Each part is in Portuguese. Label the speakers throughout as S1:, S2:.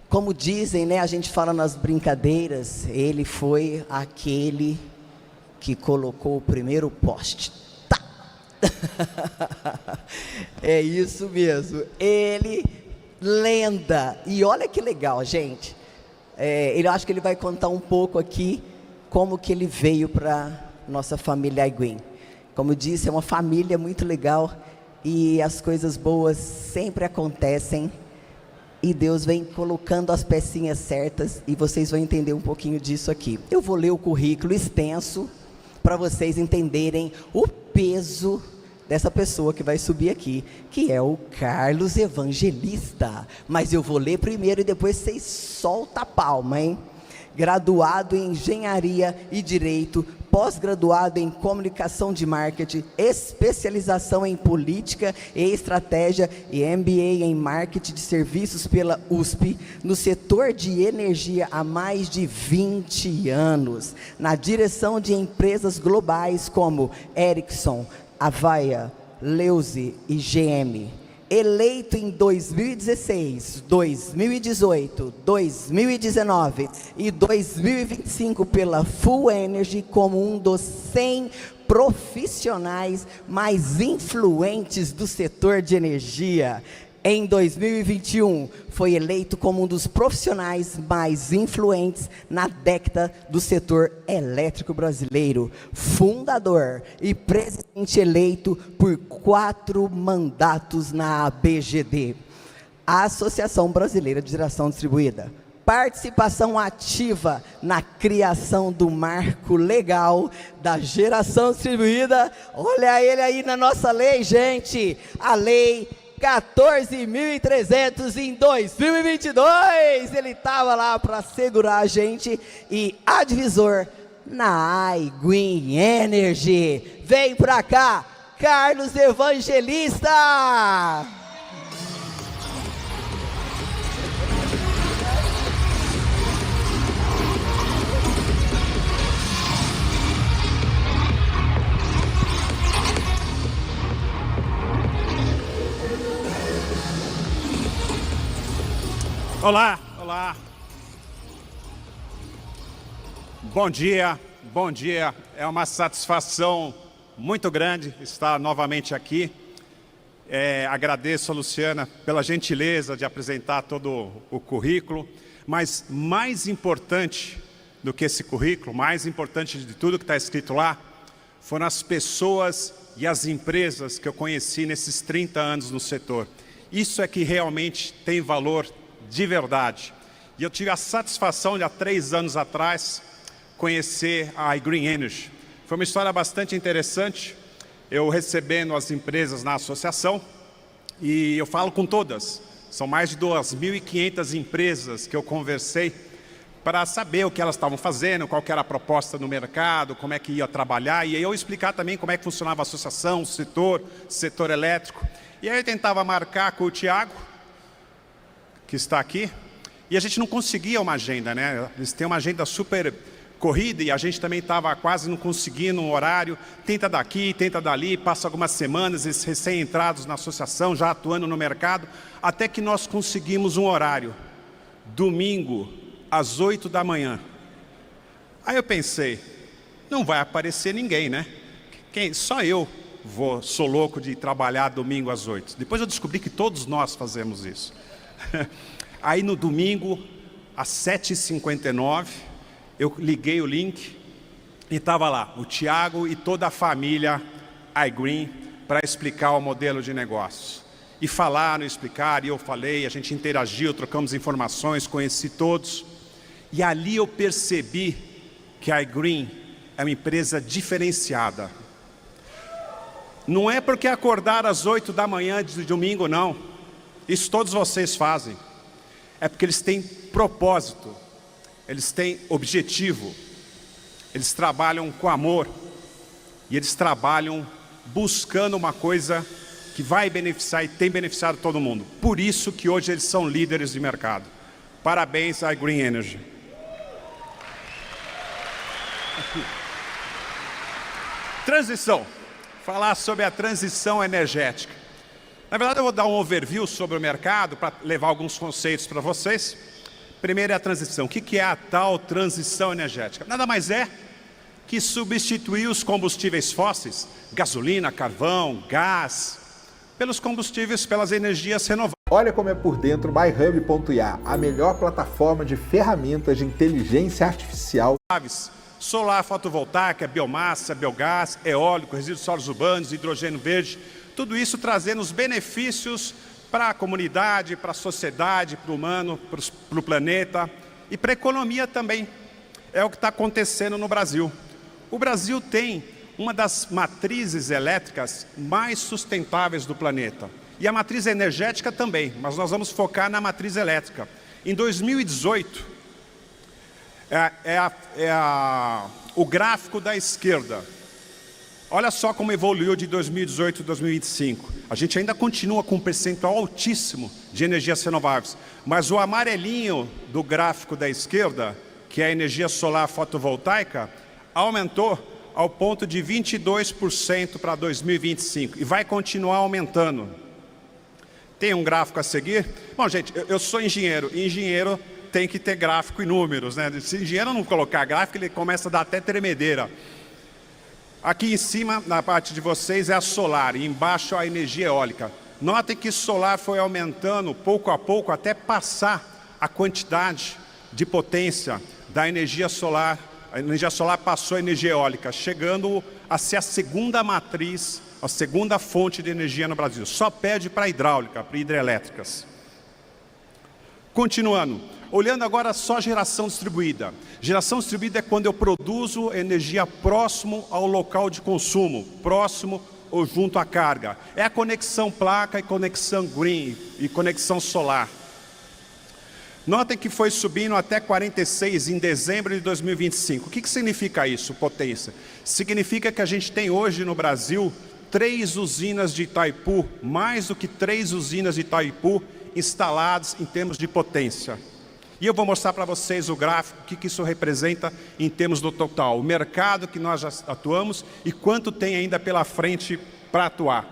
S1: Como dizem, né, a gente fala nas brincadeiras, ele foi aquele que colocou o primeiro poste. Tá! É isso mesmo. Ele, lenda. E olha que legal, gente. Eu acho que ele vai contar um pouco aqui como que ele veio para nossa família Aiguim. Como disse, é uma família muito legal e as coisas boas sempre acontecem. E Deus vem colocando as pecinhas certas e vocês vão entender um pouquinho disso aqui. Eu vou ler o currículo extenso para vocês entenderem o peso dessa pessoa que vai subir aqui, que é o Carlos Evangelista. Mas eu vou ler primeiro e depois vocês soltam a palma, hein? Graduado em Engenharia e Direito, pós-graduado em Comunicação de Marketing, especialização em Política e Estratégia e MBA em Marketing de Serviços pela USP, no setor de energia há mais de 20 anos, na direção de empresas globais como Ericsson, Avaya, Leuze e GM. Eleito em 2016, 2018, 2019 e 2025 pela Full Energy como um dos 100 profissionais mais influentes do setor de energia. Em 2021, foi eleito como um dos profissionais mais influentes na década do setor elétrico brasileiro, fundador e presidente eleito por 4 mandatos na ABGD, a Associação Brasileira de Geração Distribuída. Participação ativa na criação do marco legal da geração distribuída. Olha ele aí na nossa lei, gente, a lei 14.300 em 2022, ele estava lá para segurar a gente, e advisor na Aiguim Energy. Vem para cá, Carlos Evangelista!
S2: Olá, olá. Bom dia, bom dia. É uma satisfação muito grande estar novamente aqui. Agradeço a Luciana pela gentileza de apresentar todo o currículo, mas mais importante do que esse currículo, mais importante de tudo que está escrito lá, foram as pessoas e as empresas que eu conheci nesses 30 anos no setor. Isso é que realmente tem valor de verdade. E eu tive a satisfação de, há 3 anos atrás, conhecer a Aiguim Energy. Foi uma história bastante interessante, eu recebendo as empresas na associação, e eu falo com todas. São mais de 2.500 empresas que eu conversei para saber o que elas estavam fazendo, qual que era a proposta no mercado, como é que ia trabalhar, e aí eu explicar também como é que funcionava a associação, o setor elétrico. E aí eu tentava marcar com o Tiago, que está aqui, e a gente não conseguia uma agenda, né? Eles têm uma agenda super corrida e a gente também estava quase não conseguindo um horário, tenta daqui, tenta dali, passa algumas semanas, eles recém-entrados na associação, já atuando no mercado, até que nós conseguimos um horário, domingo, às 8 da manhã. Aí eu pensei, não vai aparecer ninguém, né? Só eu sou louco de trabalhar domingo às 8. Depois eu descobri que todos nós fazemos isso. Aí no domingo, às 7h59, eu liguei o link e estava lá, o Tiago e toda a família Aiguim para explicar o modelo de negócio. E falaram, explicaram, e eu falei, a gente interagiu, trocamos informações, conheci todos. E ali eu percebi que a Aiguim é uma empresa diferenciada. Não é porque acordaram às 8 da manhã de domingo, não. Isso todos vocês fazem. É porque eles têm propósito, eles têm objetivo, eles trabalham com amor e eles trabalham buscando uma coisa que vai beneficiar e tem beneficiado todo mundo. Por isso que hoje eles são líderes de mercado. Parabéns à Aiguim Energy. Transição. Falar sobre a transição energética. Na verdade, eu vou dar um overview sobre o mercado para levar alguns conceitos para vocês. Primeiro é a transição. O que é a tal transição energética? Nada mais é que substituir os combustíveis fósseis, gasolina, carvão, gás, pelos combustíveis, pelas energias renováveis.
S3: Olha como é por dentro MyHub.ia, a melhor plataforma de ferramentas de inteligência artificial.
S2: Solar fotovoltaica, biomassa, biogás, eólico, resíduos sólidos urbanos, hidrogênio verde, tudo isso trazendo os benefícios para a comunidade, para a sociedade, para o humano, para o planeta e para a economia também. É o que está acontecendo no Brasil. O Brasil tem uma das matrizes elétricas mais sustentáveis do planeta. E a matriz energética também, mas nós vamos focar na matriz elétrica. Em 2018, o gráfico da esquerda. Olha só como evoluiu de 2018 a 2025. A gente ainda continua com um percentual altíssimo de energias renováveis, mas o amarelinho do gráfico da esquerda, que é a energia solar fotovoltaica, aumentou ao ponto de 22% para 2025 e vai continuar aumentando. Tem um gráfico a seguir? Bom, gente, eu sou engenheiro, e engenheiro tem que ter gráfico e números, né? Se o engenheiro não colocar gráfico, ele começa a dar até tremedeira. Aqui em cima, na parte de vocês, é a solar, e embaixo a energia eólica. Notem que solar foi aumentando pouco a pouco até passar a quantidade de potência da energia solar. A energia solar passou a energia eólica, chegando a ser a segunda matriz, a segunda fonte de energia no Brasil. Só perde para a hidráulica, para hidrelétricas. Continuando, olhando agora só geração distribuída. Geração distribuída é quando eu produzo energia próximo ao local de consumo, próximo ou junto à carga. É a conexão placa e conexão green e conexão solar. Notem que foi subindo até 46 em dezembro de 2025. O que significa isso, potência? Significa que a gente tem hoje no Brasil 3 usinas de Itaipu, mais do que 3 usinas de Itaipu instaladas em termos de potência. E eu vou mostrar para vocês o gráfico, o que isso representa em termos do total. O mercado que nós já atuamos e quanto tem ainda pela frente para atuar.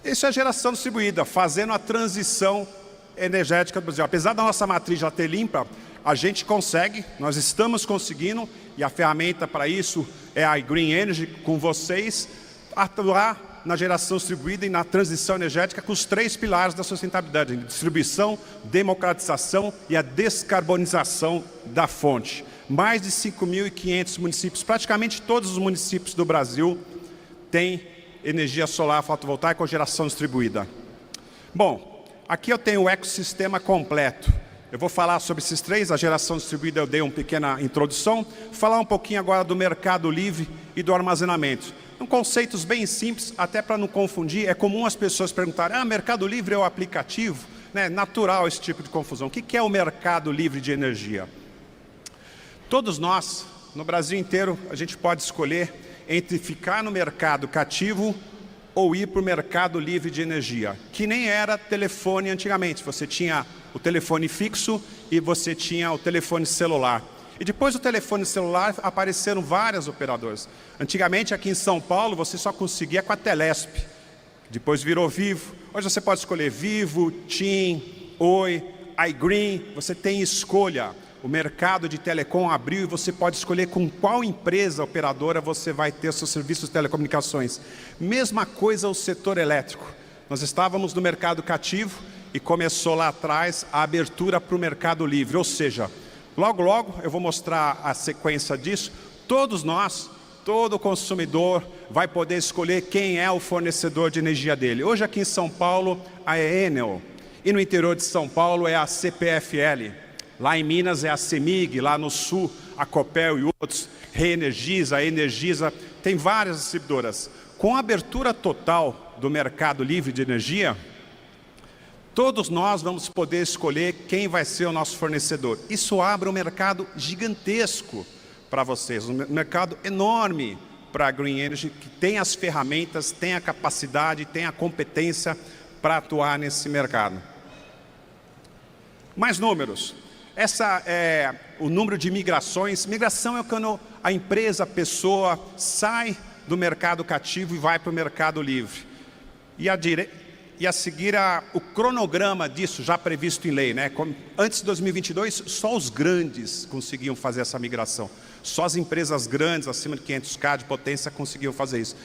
S2: Isso é geração distribuída, fazendo a transição energética do Brasil. Apesar da nossa matriz já ter limpa, a gente consegue, nós estamos conseguindo, e a ferramenta para isso é a Green Energy com vocês, atuar na geração distribuída e na transição energética com os 3 pilares da sustentabilidade: distribuição, democratização e a descarbonização da fonte. Mais de 5.500 municípios, praticamente todos os municípios do Brasil têm energia solar fotovoltaica ou geração distribuída. Bom, aqui eu tenho o ecossistema completo. Eu vou falar sobre esses 3, a geração distribuída eu dei uma pequena introdução, falar um pouquinho agora do mercado livre e do armazenamento. São conceitos bem simples, até para não confundir. É comum as pessoas perguntarem, mercado livre é o aplicativo? Né? Natural esse tipo de confusão. O que é o mercado livre de energia? Todos nós, no Brasil inteiro, a gente pode escolher entre ficar no mercado cativo ou ir para o mercado livre de energia, que nem era telefone antigamente. Você tinha o telefone fixo e você tinha o telefone celular. E depois do telefone celular apareceram várias operadoras. Antigamente aqui em São Paulo você só conseguia com a Telesp, depois virou Vivo. Hoje você pode escolher Vivo, TIM, Oi, iGreen, você tem escolha. O mercado de telecom abriu e você pode escolher com qual empresa operadora você vai ter seus serviços de telecomunicações. Mesma coisa o setor elétrico. Nós estávamos no mercado cativo e começou lá atrás a abertura para o mercado livre, ou seja, logo, logo eu vou mostrar a sequência disso. Todos nós, todo consumidor vai poder escolher quem é o fornecedor de energia dele. Hoje aqui em São Paulo, a Enel. E no interior de São Paulo é a CPFL. Lá em Minas é a CEMIG, lá no sul a Copel e outros. Reenergiza, Energisa, tem várias distribuidoras. Com a abertura total do mercado livre de energia, todos nós vamos poder escolher quem vai ser o nosso fornecedor. Isso abre um mercado gigantesco para vocês, um mercado enorme para a Green Energy, que tem as ferramentas, tem a capacidade, tem a competência para atuar nesse mercado. Mais números. Essa é o número de migrações. Migração é quando a empresa, a pessoa sai do mercado cativo e vai para o mercado livre. E e a seguir o cronograma disso já previsto em lei, né? Antes de 2022, só os grandes conseguiam fazer essa migração. Só as empresas grandes, acima de 500K de potência, conseguiam fazer isso.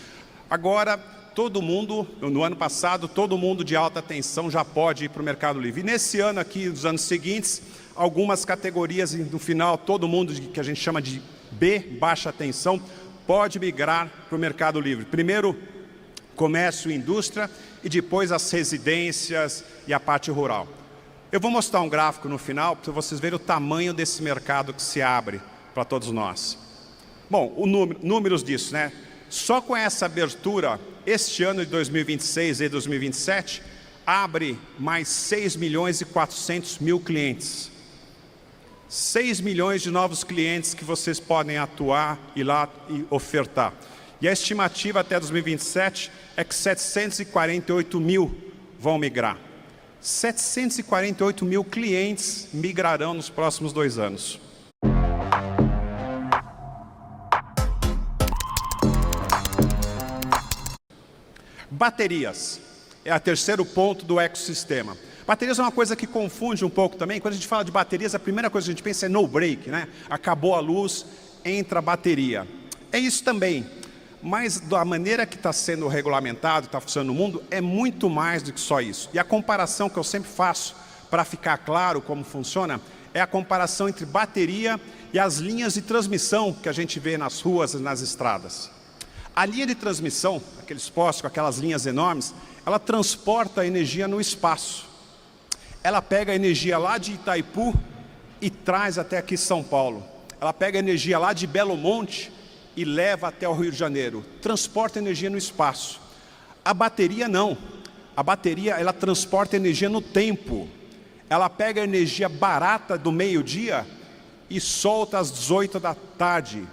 S2: Agora, todo mundo, no ano passado, todo mundo de alta tensão já pode ir para o Mercado Livre. E nesse ano aqui, nos anos seguintes, algumas categorias, no final, todo mundo que a gente chama de B, baixa tensão, pode migrar para o Mercado Livre. Primeiro, comércio e indústria, e depois as residências e a parte rural. Eu vou mostrar um gráfico no final, para vocês verem o tamanho desse mercado que se abre para todos nós. Bom, números disso, né? Só com essa abertura, este ano de 2026 e 2027, abre mais 6 milhões e 400 mil clientes. 6 milhões de novos clientes que vocês podem atuar e lá e ofertar. E a estimativa até 2027 é que 748 mil vão migrar. 748 mil clientes migrarão nos próximos 2 anos. Baterias é o terceiro ponto do ecossistema. Baterias é uma coisa que confunde um pouco também. Quando a gente fala de baterias, a primeira coisa que a gente pensa é no break, né? Acabou a luz, entra a bateria. É isso também. Mas da maneira que está sendo regulamentado, está funcionando no mundo, é muito mais do que só isso. E a comparação que eu sempre faço, para ficar claro como funciona, é a comparação entre bateria e as linhas de transmissão que a gente vê nas ruas e nas estradas. A linha de transmissão, aqueles postes com aquelas linhas enormes, ela transporta a energia no espaço. Ela pega a energia lá de Itaipu e traz até aqui São Paulo. Ela pega a energia lá de Belo Monte e leva até o Rio de Janeiro. Transporta energia no espaço. A bateria não. A bateria, ela transporta energia no tempo. Ela pega a energia barata do meio-dia e solta às 18 da tarde,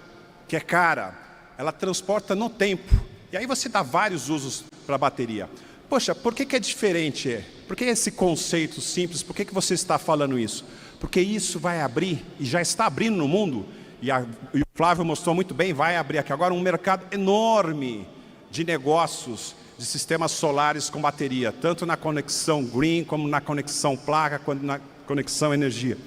S2: que é cara. Ela transporta no tempo. E aí você dá vários usos para a bateria. Poxa, por que é diferente? Por que esse conceito simples? Por que você está falando isso? Porque isso vai abrir, e já está abrindo no mundo, e o Flávio mostrou muito bem, vai abrir aqui agora um mercado enorme de negócios de sistemas solares com bateria, tanto na conexão green, como na conexão placa, quanto na conexão energia.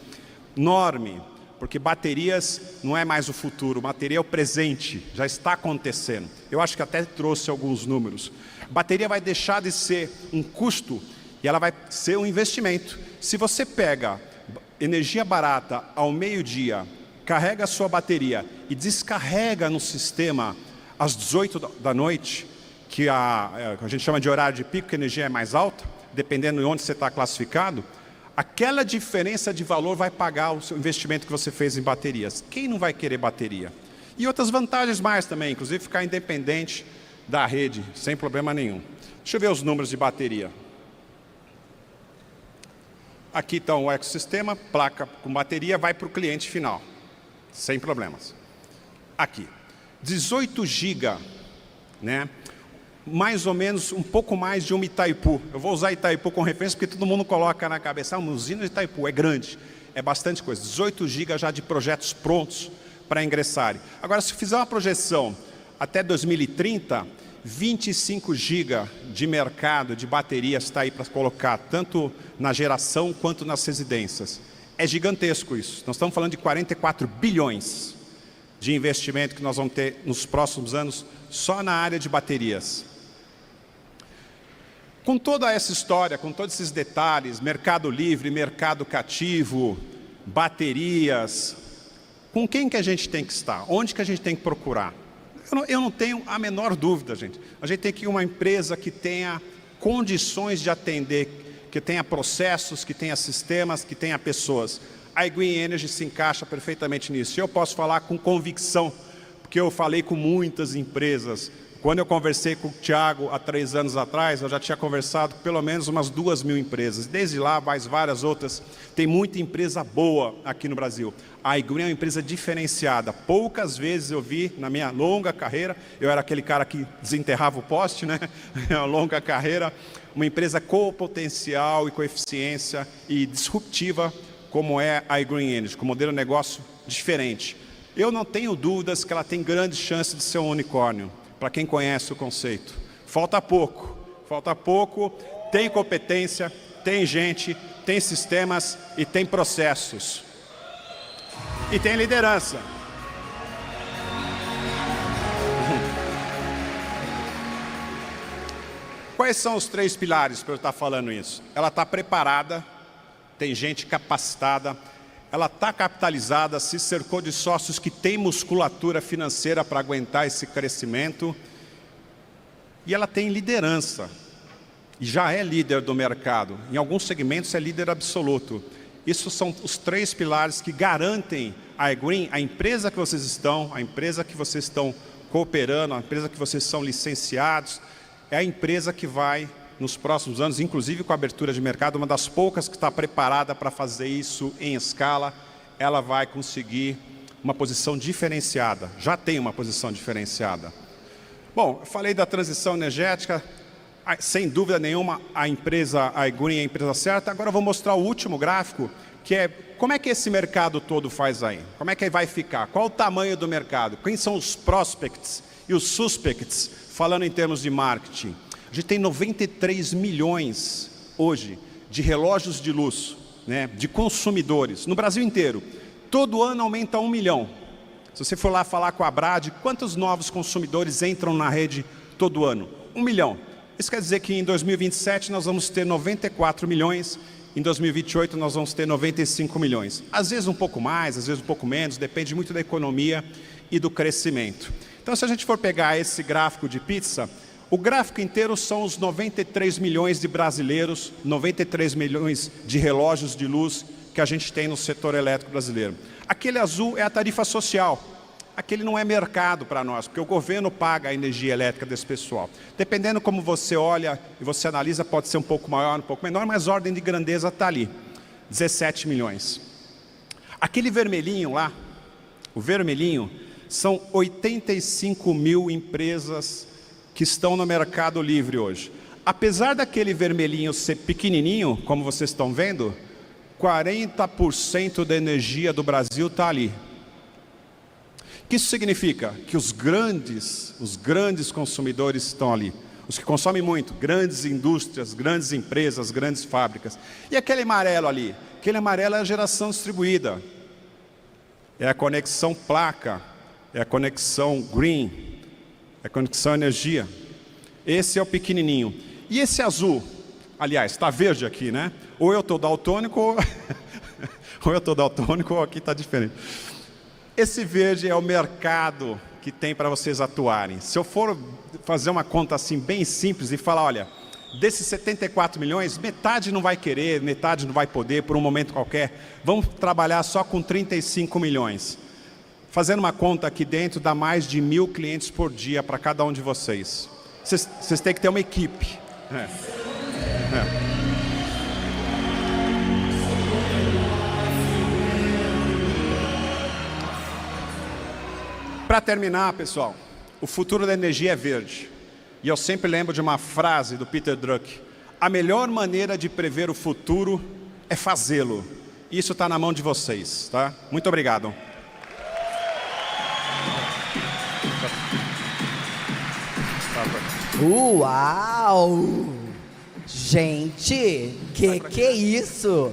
S2: Enorme, porque baterias não é mais o futuro, bateria é o presente, já está acontecendo. Eu acho que até trouxe alguns números. Bateria vai deixar de ser um custo e ela vai ser um investimento. Se você pega energia barata ao meio-dia, carrega a sua bateria e descarrega no sistema às 18 da noite, que a gente chama de horário de pico, que a energia é mais alta, dependendo de onde você está classificado, aquela diferença de valor vai pagar o seu investimento que você fez em baterias. Quem não vai querer bateria? E outras vantagens mais também, inclusive ficar independente da rede, sem problema nenhum. Deixa eu ver os números de bateria. Aqui está o ecossistema, placa com bateria, vai para o cliente final, sem problemas. Aqui, 18 GB, né? Mais ou menos, um pouco mais de uma Itaipu. Eu vou usar Itaipu como referência, porque todo mundo coloca na cabeça, uma usina de Itaipu, é grande, é bastante coisa. 18 GB já de projetos prontos para ingressarem. Agora, se fizer uma projeção até 2030, 25 GB de mercado de baterias está aí para colocar, tanto na geração quanto nas residências. É gigantesco isso. Nós estamos falando de 44 bilhões de investimento que nós vamos ter nos próximos anos só na área de baterias. Com toda essa história, com todos esses detalhes, mercado livre, mercado cativo, baterias, com quem que a gente tem que estar? Onde que a gente tem que procurar? Eu não tenho a menor dúvida, gente. A gente tem que ir uma empresa que tenha condições de atender, que tenha processos, que tenha sistemas, que tenha pessoas. A iGreen Energy se encaixa perfeitamente nisso. Eu posso falar com convicção, porque eu falei com muitas empresas. Quando eu conversei com o Thiago há 3 anos atrás, eu já tinha conversado com pelo menos umas 2.000 empresas. Desde lá, mais várias outras. Tem muita empresa boa aqui no Brasil. A iGreen é uma empresa diferenciada. Poucas vezes eu vi na minha longa carreira, eu era aquele cara que desenterrava o poste, né? Uma longa carreira, uma empresa com potencial e com eficiência e disruptiva, como é a iGreen Energy, com um modelo de negócio diferente. Eu não tenho dúvidas que ela tem grandes chances de ser um unicórnio, para quem conhece o conceito. Falta pouco, tem competência, tem gente, tem sistemas e tem processos. E tem liderança. Quais são os 3 pilares para eu estar falando isso? Ela está preparada, tem gente capacitada, ela está capitalizada, se cercou de sócios que têm musculatura financeira para aguentar esse crescimento, e ela tem liderança, e já é líder do mercado, em alguns segmentos é líder absoluto. Isso são os 3 pilares que garantem a iGreen, a empresa que vocês estão, a empresa que vocês estão cooperando, a empresa que vocês são licenciados, é a empresa que vai, nos próximos anos, inclusive com a abertura de mercado, uma das poucas que está preparada para fazer isso em escala, ela vai conseguir uma posição diferenciada, já tem uma posição diferenciada. Bom, eu falei da transição energética, sem dúvida nenhuma a empresa, a iGreen é a empresa certa. Agora eu vou mostrar o último gráfico, que é como é que esse mercado todo faz aí, como é que vai ficar, qual o tamanho do mercado, quem são os prospects e os suspects, falando em termos de marketing. A gente tem 93 milhões hoje de relógios de luz, né, de consumidores, no Brasil inteiro. Todo ano aumenta 1 milhão. Se você for lá falar com a Brad, quantos novos consumidores entram na rede todo ano? 1 milhão. Isso quer dizer que em 2027 nós vamos ter 94 milhões, em 2028 nós vamos ter 95 milhões. Às vezes um pouco mais, às vezes um pouco menos, depende muito da economia e do crescimento. Então, se a gente for pegar esse gráfico de pizza, o gráfico inteiro são os 93 milhões de brasileiros, 93 milhões de relógios de luz que a gente tem no setor elétrico brasileiro. Aquele azul é a tarifa social. Aquele não é mercado para nós, porque o governo paga a energia elétrica desse pessoal. Dependendo como você olha e você analisa, pode ser um pouco maior, um pouco menor, mas a ordem de grandeza está ali, 17 milhões. Aquele vermelhinho lá, o vermelhinho, são 85 mil empresas que estão no mercado livre hoje. Apesar daquele vermelhinho ser pequenininho, como vocês estão vendo, 40% da energia do Brasil está ali. O que isso significa? Que os grandes consumidores estão ali. Os que consomem muito, grandes indústrias, grandes empresas, grandes fábricas. E aquele amarelo ali? Aquele amarelo é a geração distribuída. É a conexão placa, é a conexão green, é a conexão energia. Esse é o pequenininho. E esse azul, aliás, está verde aqui, né? Ou eu estou daltônico, ou eu estou daltônico, ou aqui está diferente. Esse verde é o mercado que tem para vocês atuarem. Se eu for fazer uma conta assim bem simples e falar, olha, desses 74 milhões, metade não vai querer, metade não vai poder por um momento qualquer, vamos trabalhar só com 35 milhões. Fazendo uma conta aqui dentro, dá mais de 1.000 clientes por dia para cada um de vocês. Vocês têm que ter uma equipe. Para terminar, pessoal, o futuro da energia é verde. E eu sempre lembro de uma frase do Peter Drucker: a melhor maneira de prever o futuro é fazê-lo. Isso está na mão de vocês, tá? Muito obrigado.
S1: Uau! Gente, que é isso?